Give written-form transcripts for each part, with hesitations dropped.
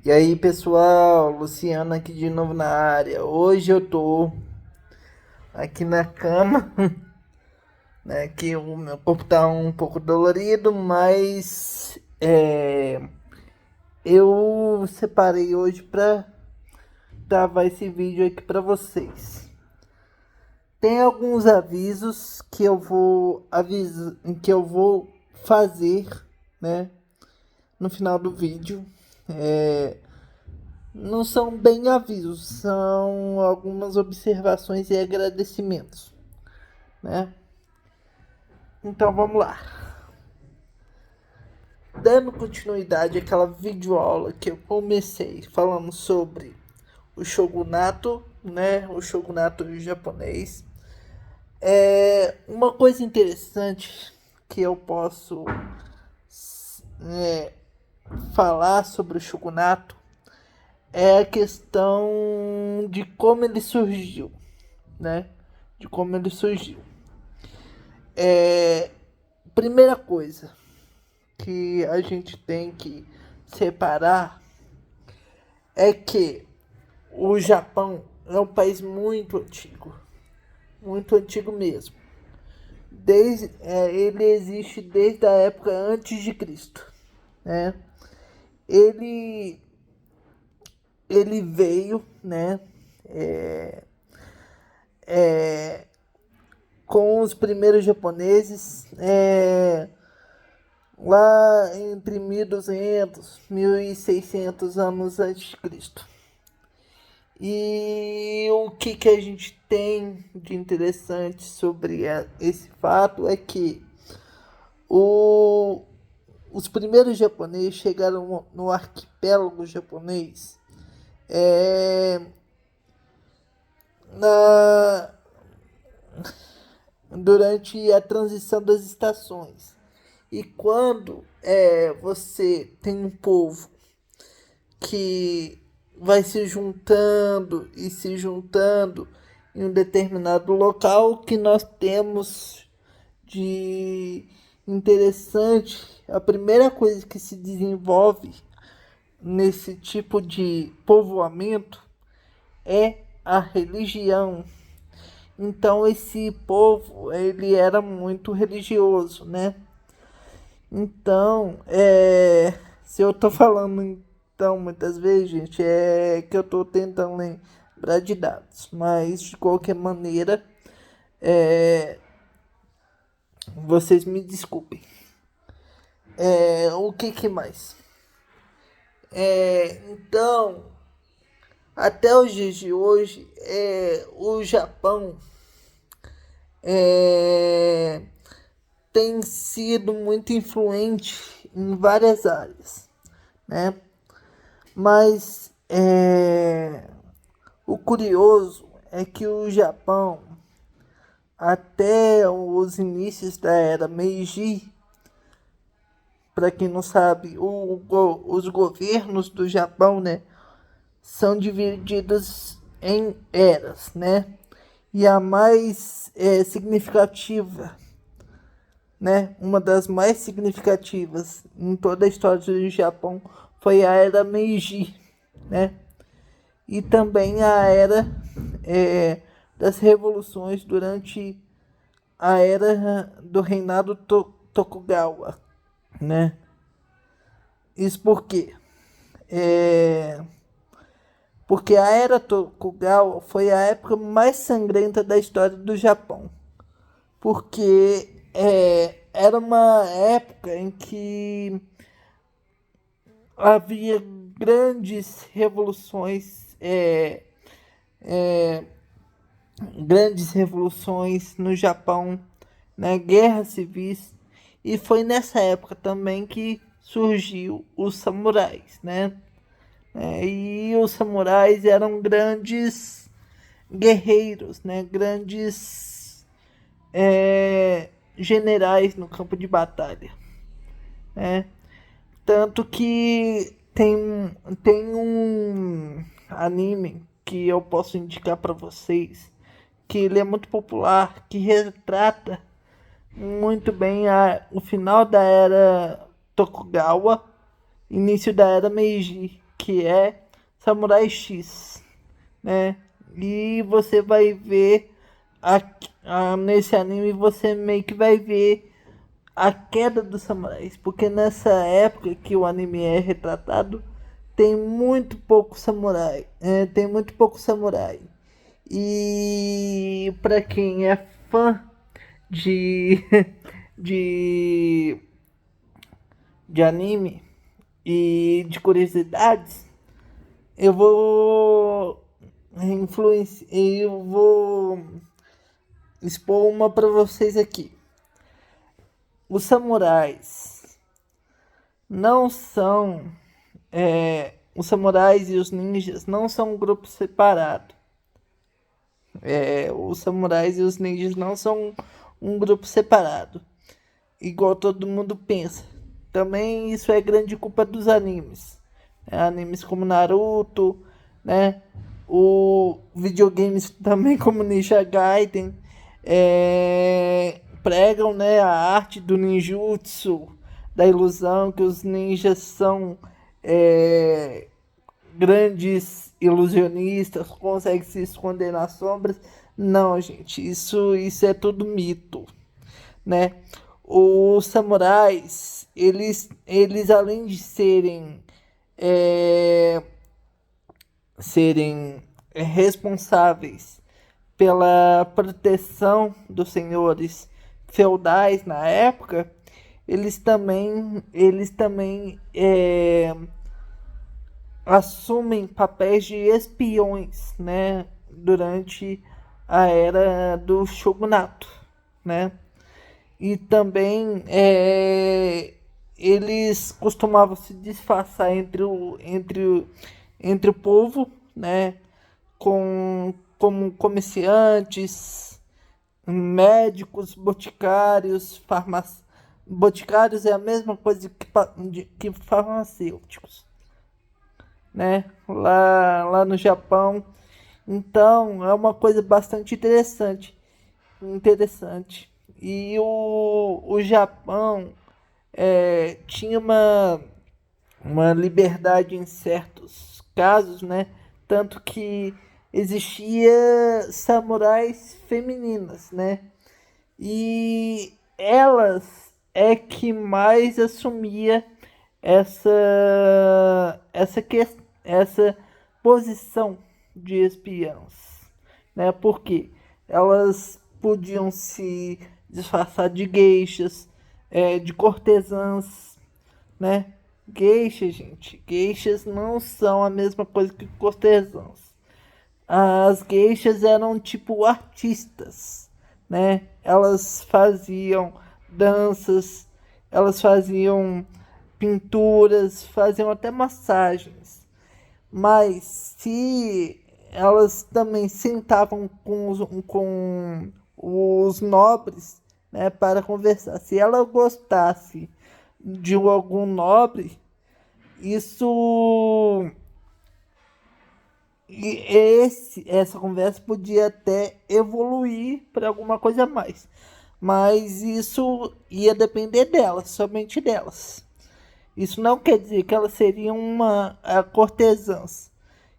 E aí, pessoal, Luciano aqui de novo na área. Hoje eu tô aqui na cama, né? Que o meu corpo tá um pouco dolorido, mas eu separei hoje pra gravar esse vídeo aqui pra vocês. Tem alguns avisos que que eu vou fazer, né? No final do vídeo. Não são bem avisos, são algumas observações e agradecimentos, né? Então vamos lá. Dando continuidade àquela videoaula que eu comecei falando sobre o shogunato, né? O shogunato japonês. Uma coisa interessante que eu posso é, falar sobre o shogunato é a questão de como ele surgiu, né? De como ele surgiu. Primeira coisa que a gente tem que separar é que o Japão é um país muito antigo mesmo. Ele existe desde a época antes de Cristo, né? Ele, ele veio, né? Com os primeiros japoneses, lá entre 1200 1600 anos antes de Cristo. E o que a gente tem de interessante sobre esse fato é que o, os primeiros japoneses chegaram no arquipélago japonês na, durante a transição das estações. E quando você tem um povo que vai se juntando e se juntando em um determinado local, que nós temos de interessante, a primeira coisa que se desenvolve nesse tipo de povoamento é a religião. Então esse povo, ele era muito religioso, né? Então, se eu tô falando então muitas vezes, gente, é que eu tô tentando lembrar de dados, mas de qualquer maneira, vocês me desculpem. O que mais? Então, até os dias de hoje, o Japão é, tem sido muito influente em várias áreas, né? Mas o curioso é que o Japão, até os inícios da era Meiji, para quem não sabe, os governos do Japão, né, são divididos em eras, né? E a mais significativa, né, uma das mais significativas em toda a história do Japão foi a era Meiji, né? E também a era das revoluções durante a era do reinado Tokugawa, né? Isso por quê? Porque a era Tokugawa foi a época mais sangrenta da história do Japão, porque era uma época em que havia grandes revoluções no Japão, né, guerras civis, e foi nessa época também que surgiu os samurais, né? E os samurais eram grandes guerreiros, né? Grandes generais no campo de batalha, né? Tanto que tem um anime que eu posso indicar para vocês, que ele é muito popular, que retrata muito bem o final da era Tokugawa, início da era Meiji. que é Samurai X, né? E você vai ver nesse anime você meio que vai ver a queda dos samurais, porque nessa época que o anime é retratado, tem muito pouco samurai, tem muito pouco samurai. E para quem é fã de de de anime e de curiosidades, eu vou eu vou expor uma para vocês aqui. Os samurais não são os samurais e os ninjas não são um grupo separado. Os samurais e os ninjas não são um grupo separado, igual todo mundo pensa. Também isso é grande culpa dos animes. Animes como Naruto, né? O videogames também como Ninja Gaiden pregam, né, a arte do ninjutsu, da ilusão que os ninjas são é, grandes ilusionistas, conseguem se esconder nas sombras. Não, gente, isso é tudo mito, né? Os samurais, eles além de é, serem responsáveis pela proteção dos senhores feudais na época, eles também assumem papéis de espiões, né, durante a era do shogunato, né? E também eles costumavam se disfarçar entre o povo, né? Como comerciantes, médicos, boticários, boticários é a mesma coisa que farmacêuticos, né? Lá no Japão. Então é uma coisa bastante interessante. E o Japão tinha uma liberdade em certos casos, né? Tanto que existia samurais femininas, né? E elas é que mais assumia essa posição de espiãs, né? Porque elas podiam se disfarçar de geishas, de cortesãs, né? Geishas, gente, geishas não são a mesma coisa que cortesãos. As geishas eram tipo artistas, né? Elas faziam danças, elas faziam pinturas, faziam até massagens. Mas se elas também sentavam com os nobres, né, para conversar. Se ela gostasse de algum nobre, isso essa conversa podia até evoluir para alguma coisa a mais. Mas isso ia depender delas, somente delas. Isso não quer dizer que elas seriam cortesãs.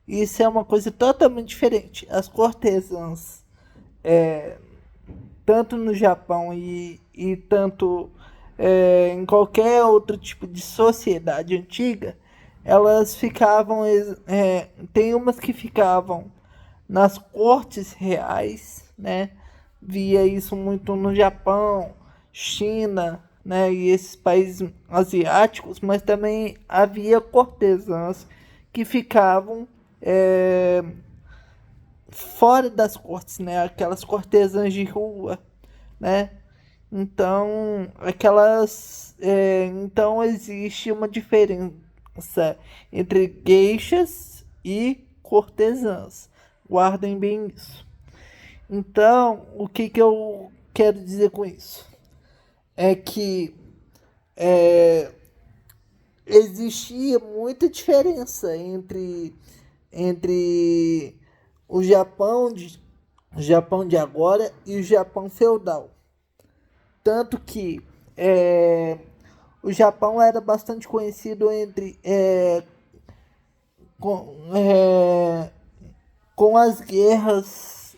Isso é uma coisa totalmente diferente. As cortesãs, tanto no Japão e tanto em qualquer outro tipo de sociedade antiga, elas ficavam. Tem umas que ficavam nas cortes reais, né? Via isso muito no Japão, China, né? E esses países asiáticos, mas também havia cortesãs que ficavam fora das cortes, né? Aquelas cortesãs de rua, né? Então, então existe uma diferença entre geishas e cortesãs. Guardem bem isso. Então, o que eu quero dizer com isso? É que existia muita diferença entre o Japão de agora e o Japão feudal. Tanto que o Japão era bastante conhecido com, é, com as guerras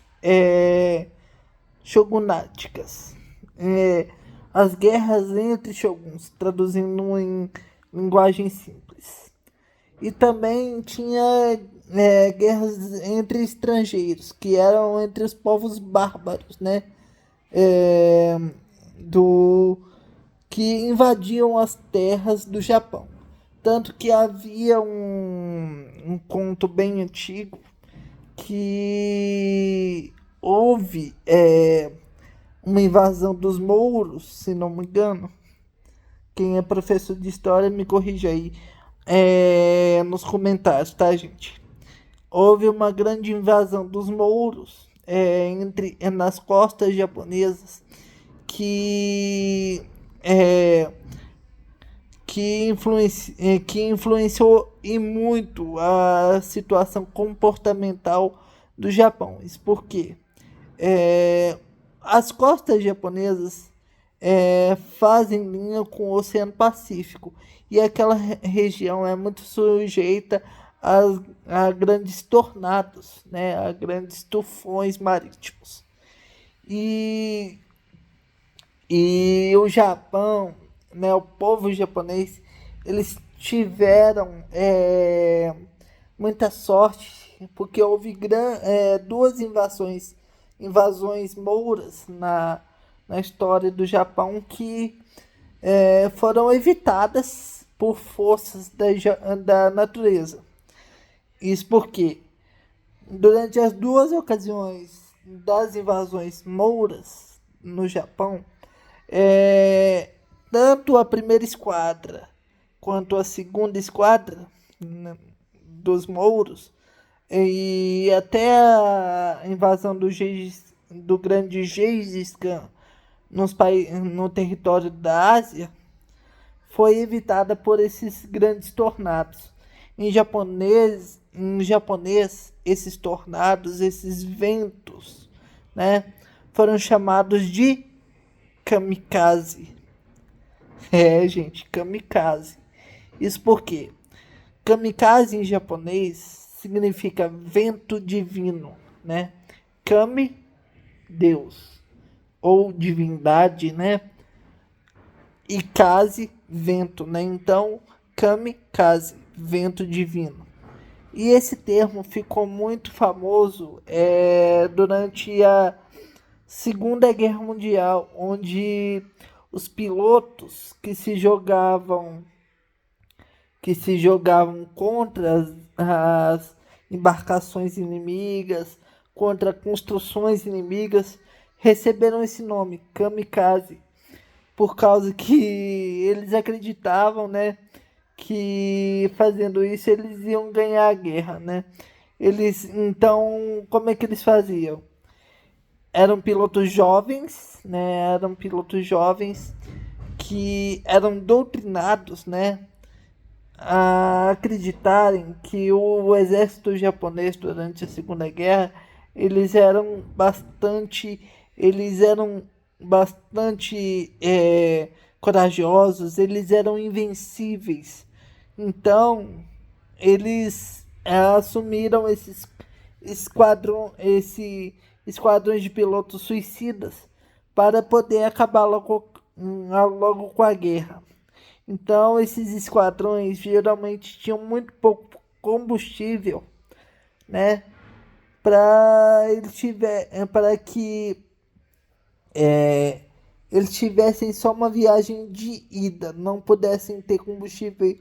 shogunáticas. É, as guerras entre shoguns, traduzindo em linguagem simples. E também tinha guerras entre estrangeiros, que eram entre os povos bárbaros, né? É, do que invadiam as terras do Japão. Tanto que havia um conto bem antigo que houve uma invasão dos mouros, se não me engano. Quem é professor de história me corrija aí nos comentários, tá, gente? Houve uma grande invasão dos mouros nas costas japonesas que é, que influenciou e muito a situação comportamental do Japão. Isso porque as costas japonesas fazem linha com o Oceano Pacífico e aquela região é muito sujeita a grandes tornados, né, a grandes tufões marítimos. E o Japão, né, o povo japonês, eles tiveram muita sorte, porque houve duas invasões mouras na história do Japão que foram evitadas por forças da natureza. Isso porque, durante as duas ocasiões das invasões mouras no Japão, tanto a primeira esquadra quanto a segunda esquadra, né, dos mouros e até a invasão do grande Gengis Khan no território da Ásia foi evitada por esses grandes tornados. Em japonês, esses tornados, esses ventos, né, foram chamados de kamikaze. Gente, kamikaze. Isso porque kamikaze em japonês significa vento divino, né? Kami, Deus, ou divindade, né? E kaze, vento, né? Então, kamikaze, vento divino. E esse termo ficou muito famoso durante a Segunda Guerra Mundial, onde os pilotos que se jogavam contra as embarcações inimigas, contra construções inimigas, receberam esse nome, kamikaze, por causa que eles acreditavam, né, que fazendo isso eles iam ganhar a guerra, né? Então, como é que eles faziam? Eram pilotos jovens, né? Eram pilotos jovens que eram doutrinados, né, a acreditarem que o exército japonês durante a Segunda Guerra eles eram bastante corajosos, eles eram invencíveis. Então eles assumiram esses esquadrões de pilotos suicidas para poder acabar logo com a guerra. Então, esses esquadrões geralmente tinham muito pouco combustível, né, para que eles tivessem só uma viagem de ida, não pudessem ter combustível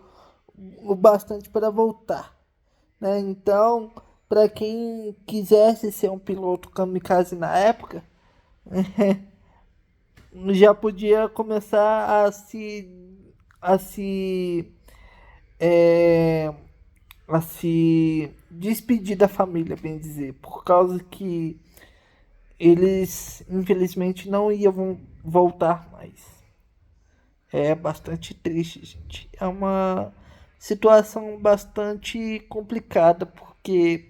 o bastante para voltar, né? Então, para quem quisesse ser um piloto kamikaze na época, já podia começar a se é, a se despedir da família, bem dizer, por causa que eles infelizmente não iam voltar mais. É bastante triste, gente. É uma situação bastante complicada porque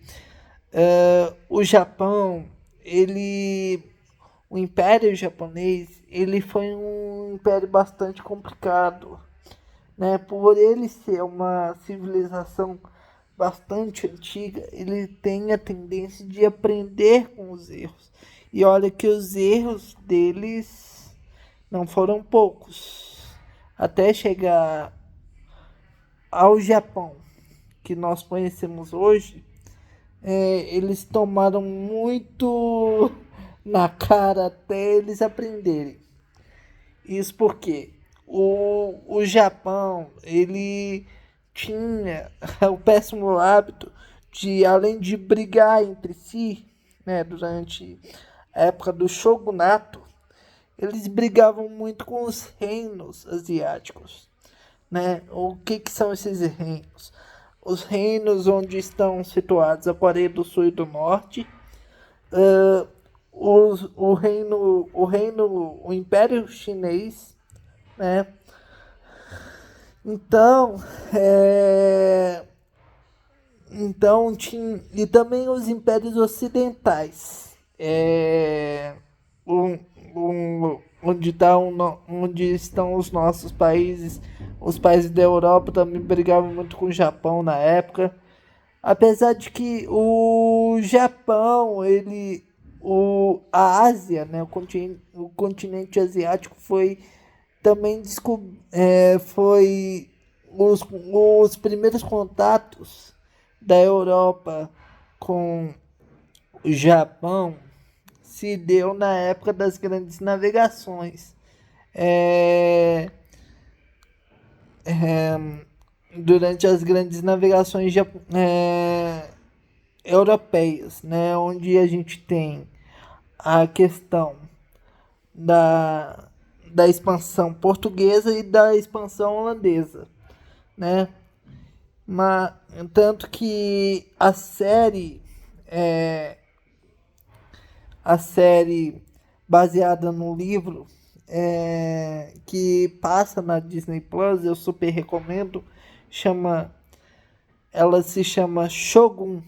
o Japão, o Império Japonês, ele foi um império bastante complicado, né? Por ele ser uma civilização bastante antiga, ele tem a tendência de aprender com os erros. E olha que os erros deles não foram poucos. Até chegar ao Japão, que nós conhecemos hoje, eles tomaram muito na cara até eles aprenderem. Isso porque o Japão, ele tinha o péssimo hábito de, além de brigar entre si, né, durante a época do shogunato, eles brigavam muito com os reinos asiáticos, né? O que são esses reinos? Os reinos onde estão situados a Coreia do Sul e do Norte, o Império Chinês, né? Então, tinha, e também os impérios ocidentais, onde estão os nossos países, os países da Europa também brigavam muito com o Japão na época. Apesar de que o Japão, a Ásia, né, o continente asiático foi também foi os primeiros contatos da Europa com o Japão se deu na época das grandes navegações. Durante as grandes navegações europeias, né, onde a gente tem a questão da expansão portuguesa e da expansão holandesa, né? Mas, tanto que a série baseada no livro que passa na Disney Plus, eu super recomendo, ela se chama Shogun.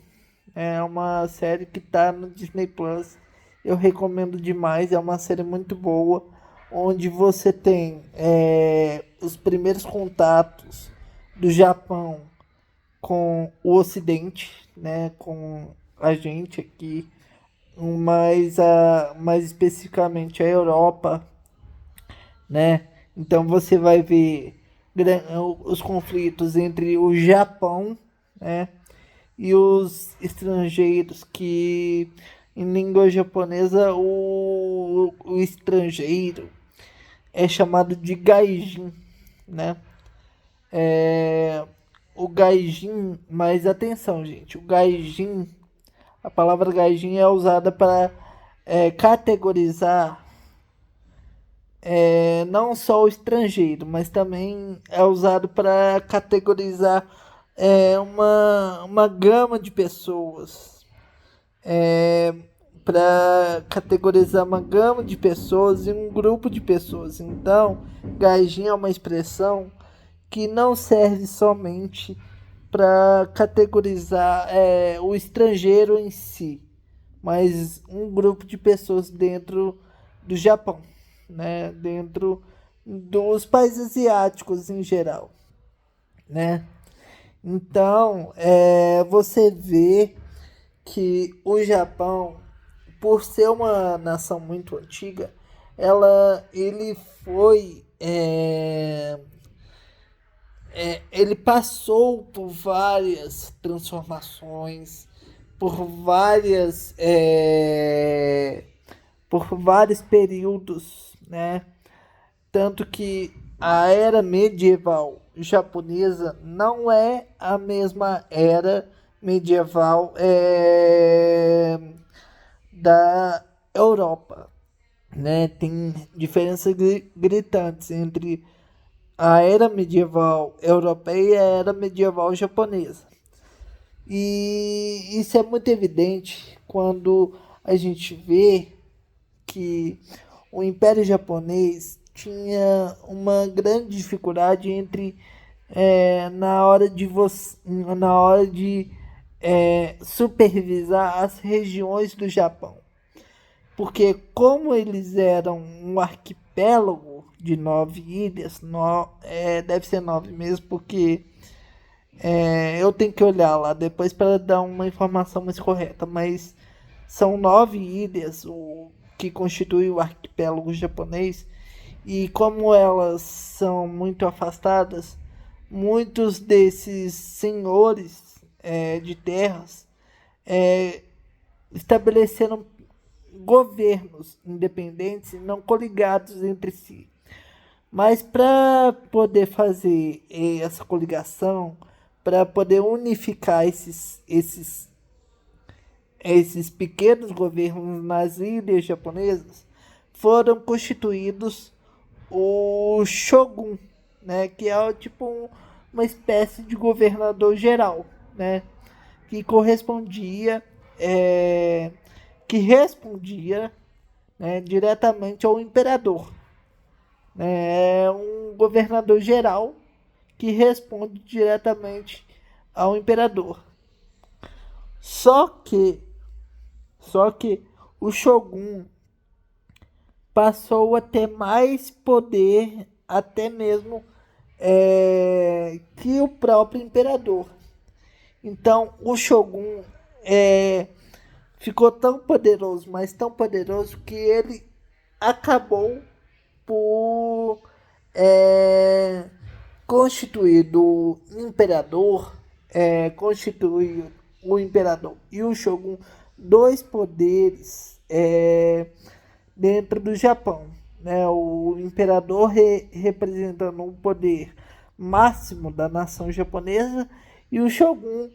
É uma série que tá no Disney Plus. Eu recomendo demais, é uma série muito boa, onde você tem os primeiros contatos do Japão com o Ocidente, né, com a gente aqui, mais especificamente a Europa, né? Então você vai ver os conflitos entre o Japão, né, e os estrangeiros, que em língua japonesa o estrangeiro é chamado de gaijin, né? O gaijin, mas atenção, gente, a palavra gaijin é usada para categorizar não só o estrangeiro, mas também é usado para categorizar uma gama de pessoas. Para categorizar uma gama de pessoas e um grupo de pessoas. Então, gaijin é uma expressão que não serve somente para categorizar o estrangeiro em si, mas um grupo de pessoas dentro do Japão, né? Dentro dos países asiáticos em geral, né? Então, você vê que o Japão, por ser uma nação muito antiga, ele foi ele passou por várias transformações, por vários períodos, né? Tanto que a era medieval japonesa não é a mesma era medieval da Europa, né? Tem diferenças gritantes entre a era medieval europeia e a era medieval japonesa. E isso é muito evidente quando a gente vê que o Império Japonês tinha uma grande dificuldade na hora de supervisar as regiões do Japão. Porque como eles eram um arquipélago de 9 ilhas, deve ser 9 mesmo, porque Eu tenho que olhar lá depois para dar uma informação mais correta, mas são 9 ilhas que constituem o arquipélago japonês, e como elas são muito afastadas, muitos desses senhores de terras é, estabeleceram governos independentes não coligados entre si. Mas para poder fazer essa coligação, para poder unificar esses pequenos governos nas ilhas japonesas, foram constituídos o shogun, né, que é tipo uma espécie de governador geral, né, que correspondia, é, que respondia, né, diretamente ao imperador. É um governador geral que responde diretamente ao imperador. Só que, só que o shogun passou a ter mais poder, até mesmo que o próprio imperador. Então, o shogun ficou tão poderoso, mas tão poderoso, que ele acabou por constituir do imperador, constituir o imperador e o shogun dois poderes dentro do Japão, né? O imperador representando o poder máximo da nação japonesa e o shogun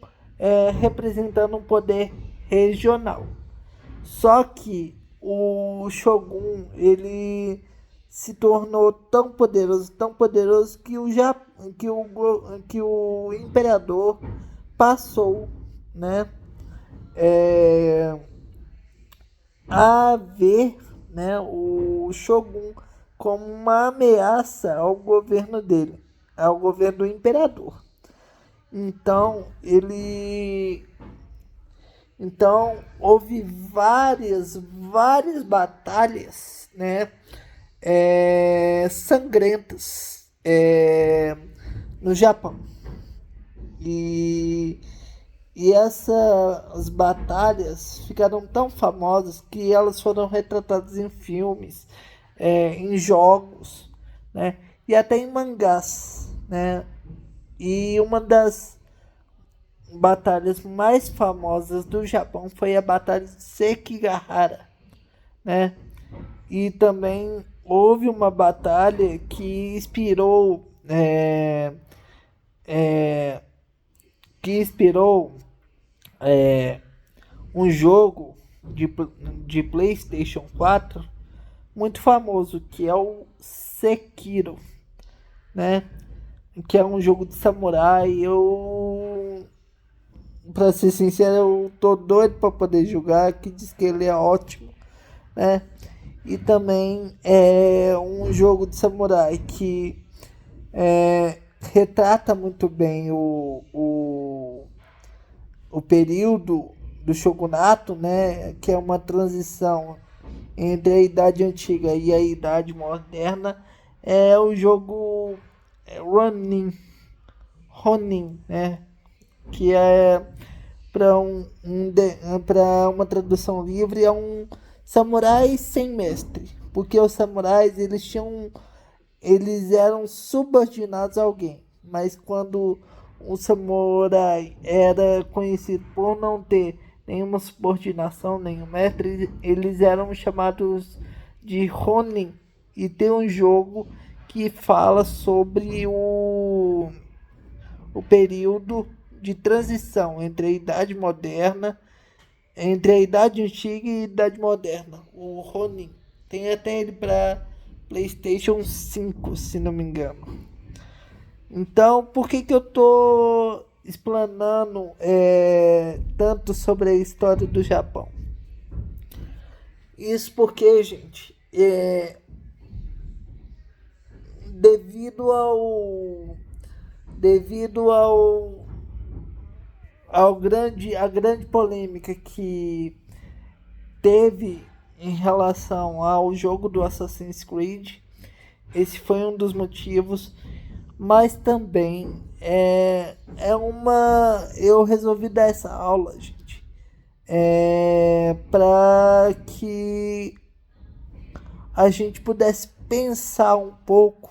representando um poder regional. Só que o shogun ele se tornou tão poderoso que que o imperador passou, né, a ver, né, o shogun como uma ameaça ao governo dele, ao governo do imperador. Então houve várias batalhas, né, sangrentas no Japão. E essas batalhas ficaram tão famosas que elas foram retratadas em filmes, em jogos, né, e até em mangás, né. E uma das batalhas mais famosas do Japão foi a Batalha de Sekigahara, né? E também houve uma batalha que inspirou um jogo de PlayStation 4 muito famoso, que é o Sekiro, né? Que é um jogo de samurai. Pra ser sincero, eu tô doido pra poder jogar, que diz que ele é ótimo, né? E também é um jogo de samurai que retrata muito bem o período do shogunato, né? Que é uma transição entre a idade antiga e a idade moderna. É o jogo Ronin, né? Que é para uma tradução livre, é um samurai sem mestre, porque os samurais eles eram subordinados a alguém, mas quando um samurai era conhecido por não ter nenhuma subordinação, nenhum mestre, eles eram chamados de Ronin. E tem um jogo que fala sobre o período de transição entre a idade moderna, entre a idade antiga e a idade moderna, o Ronin. Tem até ele para PlayStation 5, se não me engano. Então, por que eu tô explanando tanto sobre a história do Japão? Isso porque, gente, devido à grande polêmica que teve em relação ao jogo do Assassin's Creed, esse foi um dos motivos, mas também Eu resolvi dar essa aula, gente, para que a gente pudesse pensar um pouco,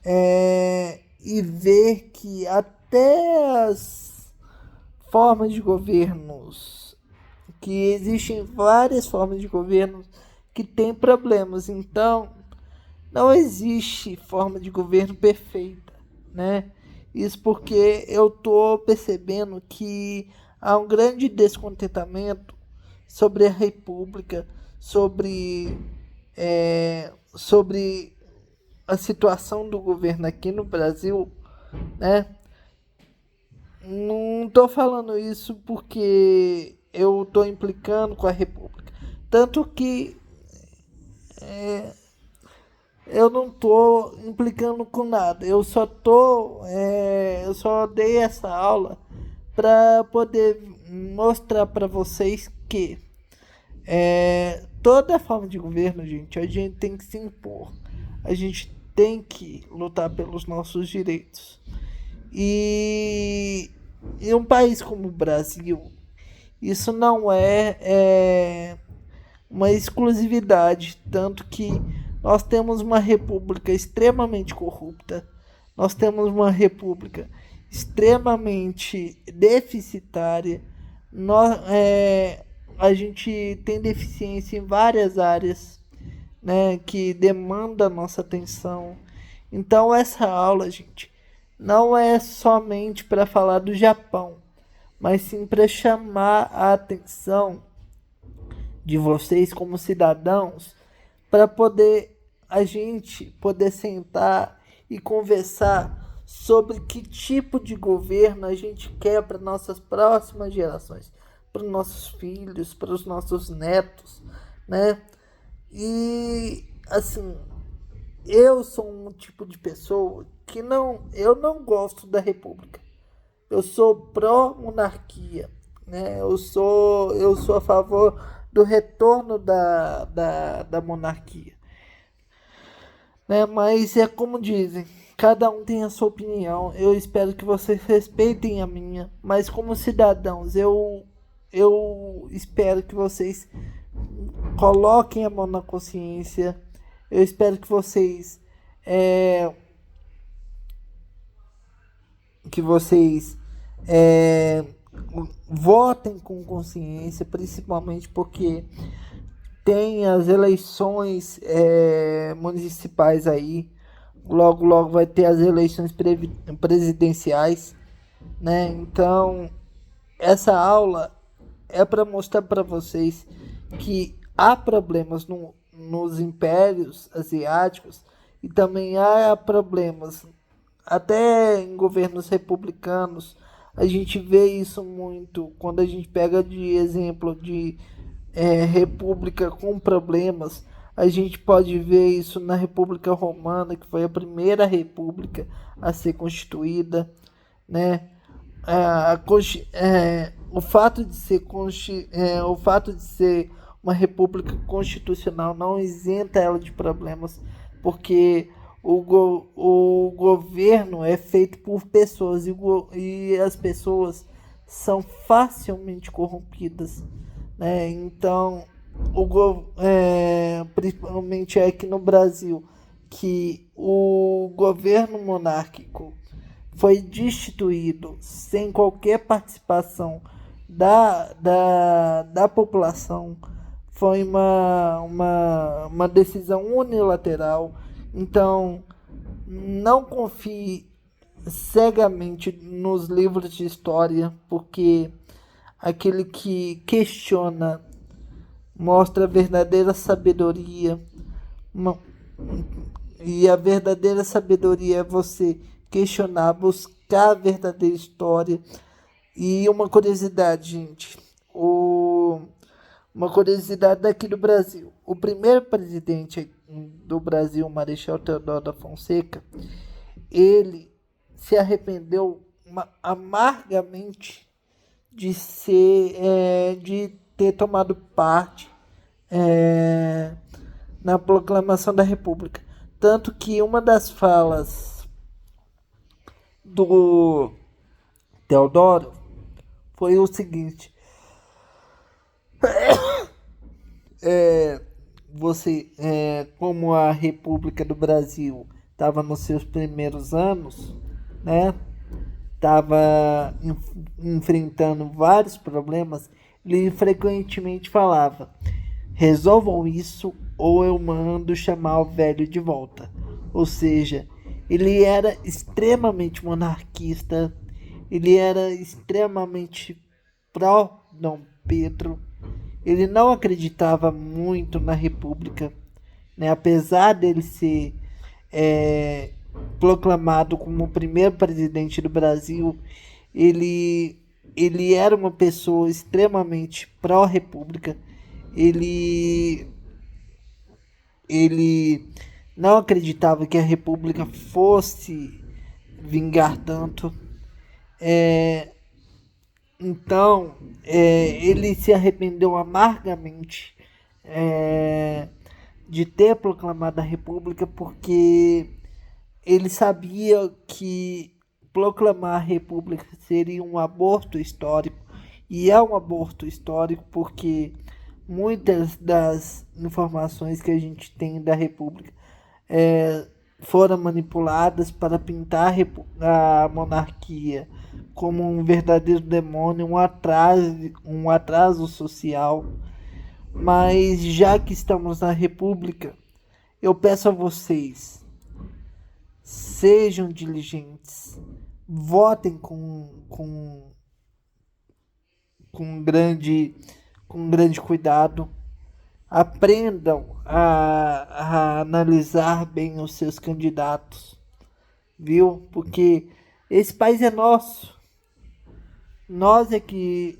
e ver que até as formas de governos, que existem várias formas de governo que têm problemas. Então, não existe forma de governo perfeita, né? Isso porque eu tô percebendo que há um grande descontentamento sobre a República, sobre a situação do governo aqui no Brasil, né? Não tô falando isso porque eu tô implicando com a República. Tanto que eu não tô implicando com nada. Eu só dei essa aula para poder mostrar para vocês que toda forma de governo, gente, a gente tem que se impor. A gente tem que lutar pelos nossos direitos. E em um país como o Brasil, isso não é uma exclusividade, tanto que nós temos uma república extremamente corrupta, nós temos uma república extremamente deficitária, a gente tem deficiência em várias áreas, né, que demanda a nossa atenção. Então essa aula, gente, não é somente para falar do Japão, mas sim para chamar a atenção de vocês como cidadãos, para poder a gente poder sentar e conversar sobre que tipo de governo a gente quer para nossas próximas gerações, para os nossos filhos, para os nossos netos, né? E assim, eu sou um tipo de pessoa que eu não gosto da República. Eu sou pró-monarquia, né? Eu sou a favor do retorno da monarquia, né? Mas é como dizem, cada um tem a sua opinião. Eu espero que vocês respeitem a minha, mas como cidadãos, eu espero que vocês coloquem a mão na consciência. Eu espero é, que vocês é, votem com consciência, principalmente porque tem as eleições municipais aí. Logo, logo vai ter as eleições presidenciais, né? Então, essa aula é para mostrar para vocês que há problemas nos impérios asiáticos e também há problemas até em governos republicanos. A gente vê isso muito quando a gente pega de exemplo de república com problemas. A gente pode ver isso na República Romana, que foi a primeira república a ser constituída, né? O fato de ser uma república constitucional não isenta ela de problemas, porque o governo é feito por pessoas e as pessoas são facilmente corrompidas, né? Então, principalmente aqui no Brasil, que o governo monárquico foi destituído sem qualquer participação da população. Foi uma decisão unilateral. Então, não confie cegamente nos livros de história, porque aquele que questiona mostra a verdadeira sabedoria. E a verdadeira sabedoria é você questionar, buscar a verdadeira história. E uma curiosidade, gente. Uma curiosidade daqui do Brasil. O primeiro presidente do Brasil, Marechal Deodoro da Fonseca, ele se arrependeu amargamente de ter tomado parte na proclamação da República. Tanto que uma das falas do Teodoro foi o seguinte: é, como a República do Brasil estava nos seus primeiros anos, né? Estava enfrentando vários problemas, ele frequentemente falava: resolvam isso ou eu mando chamar o velho de volta. Ou seja, ele era extremamente monarquista, ele era extremamente pró Dom Pedro, ele não acreditava muito na República, né? Apesar dele ser é, proclamado como o primeiro presidente do Brasil, ele, ele era uma pessoa extremamente pró-república. Ele, ele não acreditava que a república fosse vingar tanto. É, então, ele se arrependeu amargamente é, de ter proclamado a república, porque ele sabia que proclamar a república seria um aborto histórico, e é um aborto histórico porque muitas das informações que a gente tem da república é, foram manipuladas para pintar a monarquia como um verdadeiro demônio, um atraso social. Mas já que estamos na república, eu peço a vocês: sejam diligentes, votem com com grande cuidado, aprendam a analisar bem os seus candidatos, viu? Porque esse país é nosso, nós é que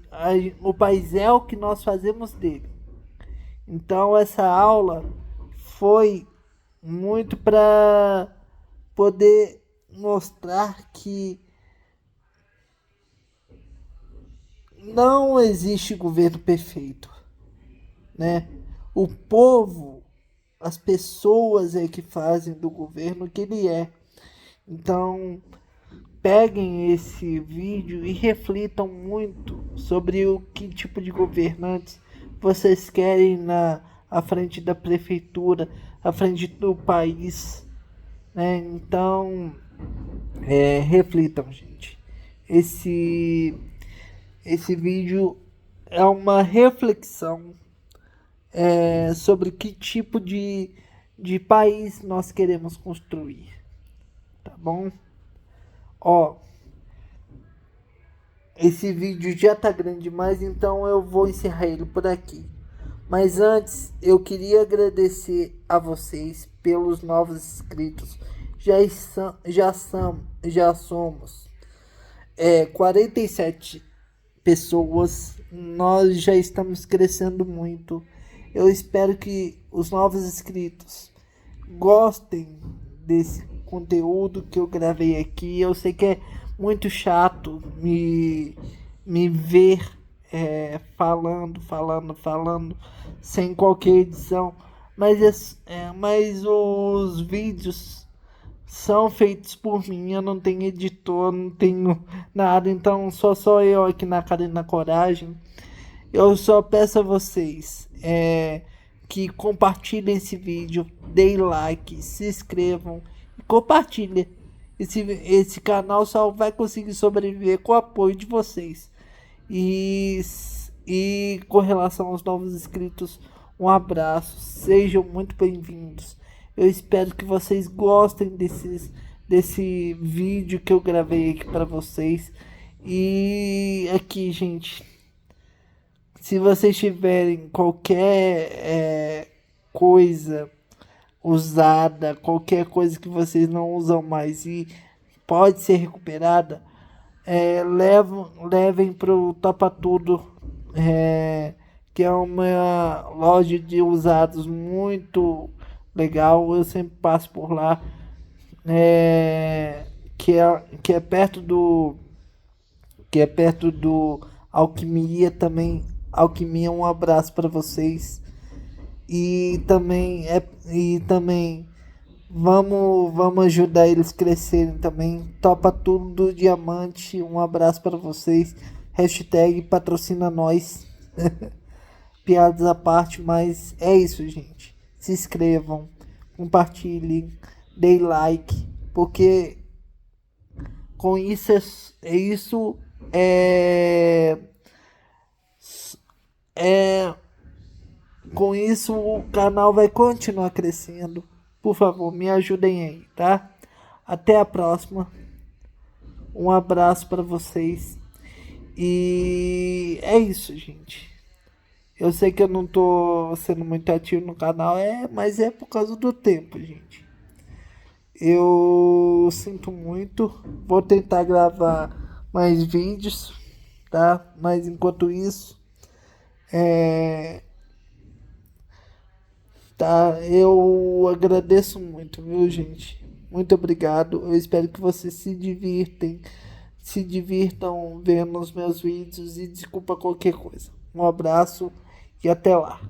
o país é o que nós fazemos dele. Então essa aula foi muito para poder mostrar que não existe governo perfeito, né? O povo, as pessoas é que fazem do governo o que ele é. Então, peguem esse vídeo e reflitam muito sobre o que tipo de governantes vocês querem à frente da prefeitura, à frente do país, né? Então, reflitam, gente. Esse, esse vídeo é uma reflexão sobre que tipo de país nós queremos construir, tá bom? Ó, esse vídeo já tá grande demais, então eu vou encerrar ele por aqui. Mas antes, eu queria agradecer a vocês pelos novos inscritos. Já somos 47 pessoas. Nós já estamos crescendo muito. Eu espero que os novos inscritos gostem desse conteúdo que eu gravei aqui. Eu sei que é muito chato me ver falando sem qualquer edição, mas os vídeos são feitos por mim. Eu não tenho editor, não tenho nada, então só eu aqui na cara e na coragem. Eu só peço a vocês que compartilhem esse vídeo, deem like, se inscrevam e compartilhem. Esse canal só vai conseguir sobreviver com o apoio de vocês. E com relação aos novos inscritos, um abraço, sejam muito bem-vindos. Eu espero que vocês gostem desse vídeo que eu gravei aqui para vocês. E aqui, gente, se vocês tiverem qualquer coisa usada, qualquer coisa que vocês não usam mais e pode ser recuperada, levem pro Topa Tudo, que é uma loja de usados muito legal. Eu sempre passo por lá, que é perto do Alquimia também. Alquimia, um abraço para vocês. E também Vamos ajudar eles crescerem também. Topa tudo do diamante. Um abraço para vocês. Hashtag patrocina nós. Piadas à parte, mas é isso, gente. Se inscrevam, compartilhem, deem like, porque com isso é, é com isso o canal vai continuar crescendo. Por favor, me ajudem aí, tá? Até a próxima. Um abraço para vocês. E é isso, gente. Eu sei que eu não tô sendo muito ativo no canal, mas é por causa do tempo, gente. Eu sinto muito. Vou tentar gravar mais vídeos, tá? Mas enquanto isso, é, tá? Eu agradeço muito, viu, gente? Muito obrigado. Eu espero que vocês se divirtam vendo os meus vídeos e desculpa qualquer coisa. Um abraço e até lá.